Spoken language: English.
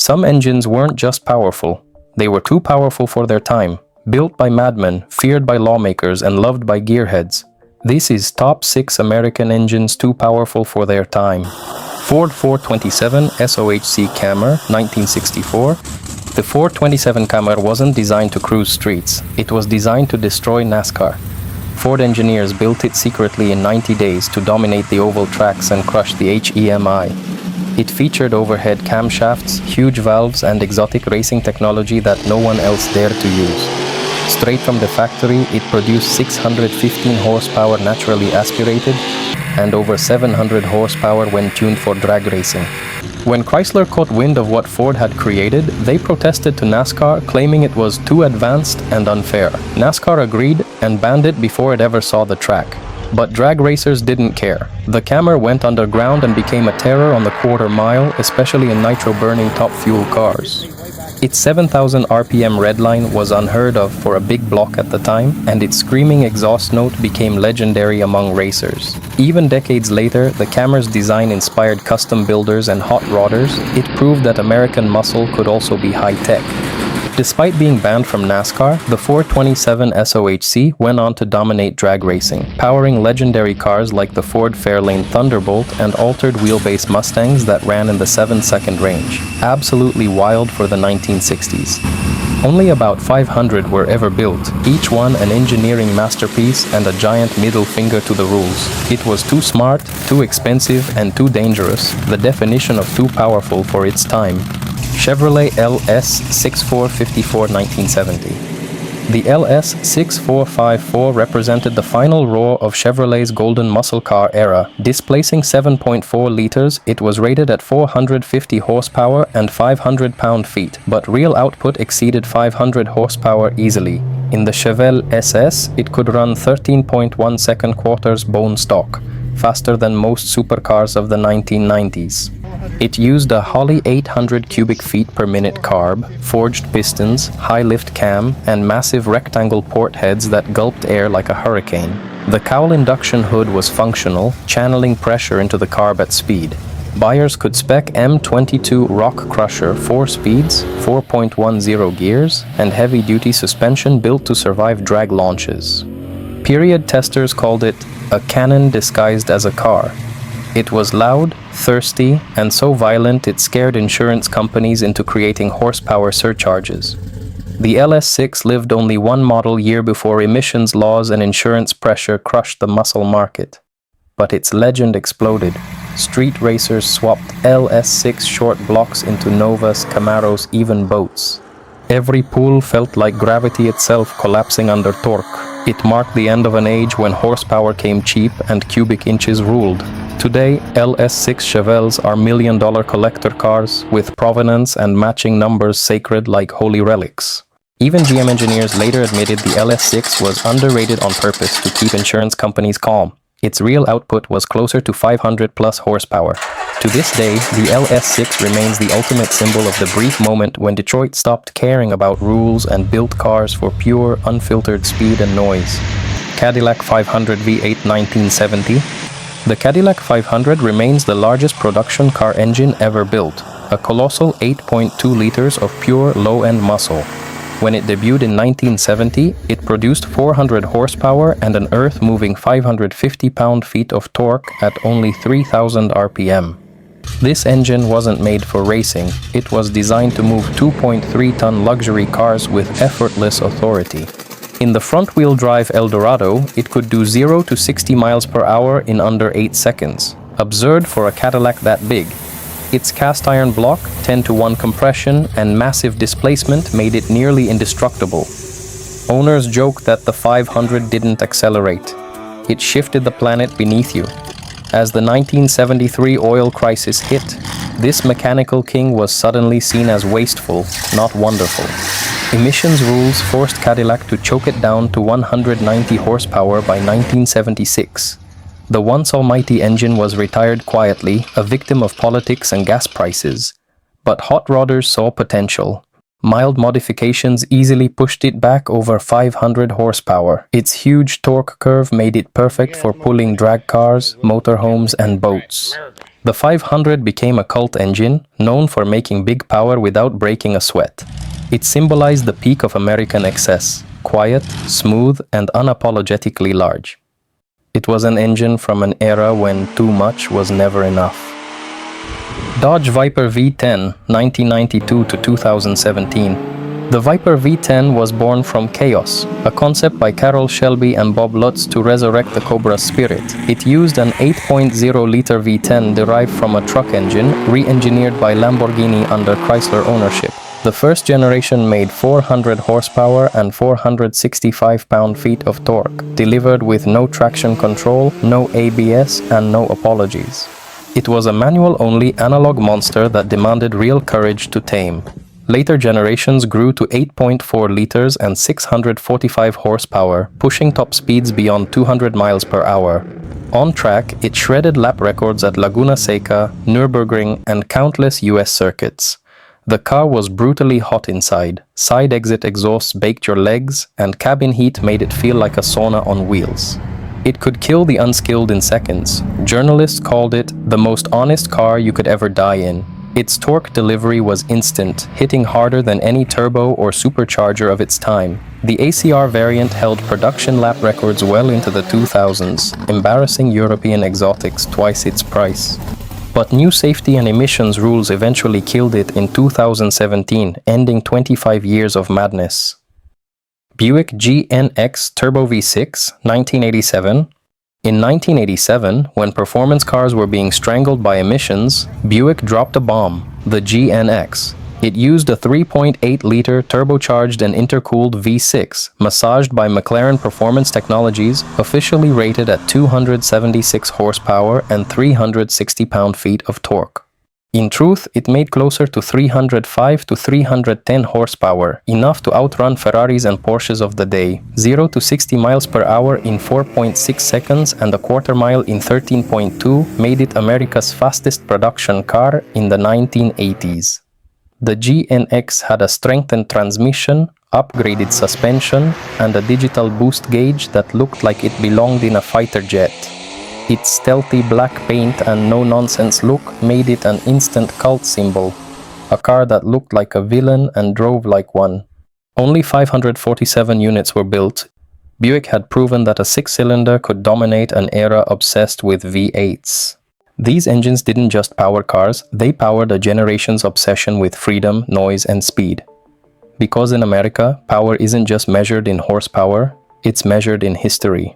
Some engines weren't just powerful, they were too powerful for their time. Built by madmen, feared by lawmakers, and loved by gearheads. This is top 6 American engines too powerful for their time. Ford 427 SOHC Camry, 1964. The 427 Camry wasn't designed to cruise streets, it was designed to destroy NASCAR. Ford engineers built it secretly in 90 days to dominate the oval tracks and crush the HEMI. It featured overhead camshafts, huge valves, and exotic racing technology that no one else dared to use. Straight from the factory, it produced 615 horsepower naturally aspirated and over 700 horsepower when tuned for drag racing. When Chrysler caught wind of what Ford had created, they protested to NASCAR, claiming it was too advanced and unfair. NASCAR agreed and banned it before it ever saw the track. But drag racers didn't care. The Camry went underground and became a terror on the quarter mile, especially in nitro-burning top-fuel cars. Its 7,000 RPM redline was unheard of for a big block at the time, and its screaming exhaust note became legendary among racers. Even decades later, the Camry's design inspired custom builders and hot rodders. It proved that American muscle could also be high-tech. Despite being banned from NASCAR, the 427 SOHC went on to dominate drag racing, powering legendary cars like the Ford Fairlane Thunderbolt and altered wheelbase Mustangs that ran in the 7-second range. Absolutely wild for the 1960s. Only about 500 were ever built, each one an engineering masterpiece and a giant middle finger to the rules. It was too smart, too expensive, and too dangerous, the definition of too powerful for its time. Chevrolet LS 6454 1970. The LS 6454 represented the final roar of Chevrolet's golden muscle car era. Displacing 7.4 liters, it was rated at 450 horsepower and 500 pound-feet, but real output exceeded 500 horsepower easily. In the Chevelle SS, it could run 13.1 second quarters bone stock, faster than most supercars of the 1990s. It used a Holley 800 cubic feet per minute carb, forged pistons, high lift cam, and massive rectangle port heads that gulped air like a hurricane. The cowl induction hood was functional, channeling pressure into the carb at speed. Buyers could spec M22 Rock Crusher 4 speeds, 4.10 gears, and heavy-duty suspension built to survive drag launches. Period testers called it a cannon disguised as a car. It was loud, thirsty, and so violent it scared insurance companies into creating horsepower surcharges. The LS6 lived only one model year before emissions laws and insurance pressure crushed the muscle market. But its legend exploded. Street racers swapped LS6 short blocks into Novas, Camaros, even boats. Every pull felt like gravity itself collapsing under torque. It marked the end of an age when horsepower came cheap and cubic inches ruled. Today, LS6 Chevelles are million-dollar collector cars with provenance and matching numbers sacred like holy relics. Even GM engineers later admitted the LS6 was underrated on purpose to keep insurance companies calm. Its real output was closer to 500-plus horsepower. To this day, the LS6 remains the ultimate symbol of the brief moment when Detroit stopped caring about rules and built cars for pure, unfiltered speed and noise. Cadillac 500 V8 1970. The Cadillac 500 remains the largest production car engine ever built, a colossal 8.2 liters of pure low-end muscle. When it debuted in 1970, it produced 400 horsepower and an earth-moving 550 pound-feet of torque at only 3,000 RPM. This engine wasn't made for racing, it was designed to move 2.3-ton luxury cars with effortless authority. In the front-wheel drive Eldorado, it could do 0 to 60 miles per hour in under 8 seconds. Absurd for a Cadillac that big. Its cast-iron block, 10-to-1 compression, and massive displacement made it nearly indestructible. Owners joke that the 500 didn't accelerate. It shifted the planet beneath you. As the 1973 oil crisis hit, this mechanical king was suddenly seen as wasteful, not wonderful. Emissions rules forced Cadillac to choke it down to 190 horsepower by 1976. The once almighty engine was retired quietly, a victim of politics and gas prices. But hot rodders saw potential. Mild modifications easily pushed it back over 500 horsepower. Its huge torque curve made it perfect for pulling drag cars, motorhomes, and boats. The 500 became a cult engine, known for making big power without breaking a sweat. It symbolized the peak of American excess, quiet, smooth, and unapologetically large. It was an engine from an era when too much was never enough. Dodge Viper V10, 1992 to 2017. The Viper V10 was born from chaos, a concept by Carroll Shelby and Bob Lutz to resurrect the Cobra's spirit. It used an 8.0-liter V10 derived from a truck engine, re-engineered by Lamborghini under Chrysler ownership. The first generation made 400 horsepower and 465 pound-feet of torque, delivered with no traction control, no ABS, and no apologies. It was a manual-only analog monster that demanded real courage to tame. Later generations grew to 8.4 liters and 645 horsepower, pushing top speeds beyond 200 miles per hour. On track, it shredded lap records at Laguna Seca, Nürburgring, and countless US circuits. The car was brutally hot inside. Side exit exhausts baked your legs, and cabin heat made it feel like a sauna on wheels. It could kill the unskilled in seconds. Journalists called it the most honest car you could ever die in. Its torque delivery was instant, hitting harder than any turbo or supercharger of its time. The ACR variant held production lap records well into the 2000s, embarrassing European exotics twice its price. But new safety and emissions rules eventually killed it in 2017, ending 25 years of madness. Buick GNX Turbo V6, 1987. In 1987, when performance cars were being strangled by emissions, Buick dropped a bomb, the GNX. It used a 3.8-liter turbocharged and intercooled V6, massaged by McLaren Performance Technologies, officially rated at 276 horsepower and 360 pound-feet of torque. In truth, it made closer to 305 to 310 horsepower, enough to outrun Ferraris and Porsches of the day. 0 to 60 miles per hour in 4.6 seconds and a quarter mile in 13.2 made it America's fastest production car in the 1980s. The GNX had a strengthened transmission, upgraded suspension, and a digital boost gauge that looked like it belonged in a fighter jet. Its stealthy black paint and no-nonsense look made it an instant cult symbol, a car that looked like a villain and drove like one. Only 547 units were built. Buick had proven that a six-cylinder could dominate an era obsessed with V8s. These engines didn't just power cars, they powered a generation's obsession with freedom, noise, and speed. Because in America, power isn't just measured in horsepower, it's measured in history.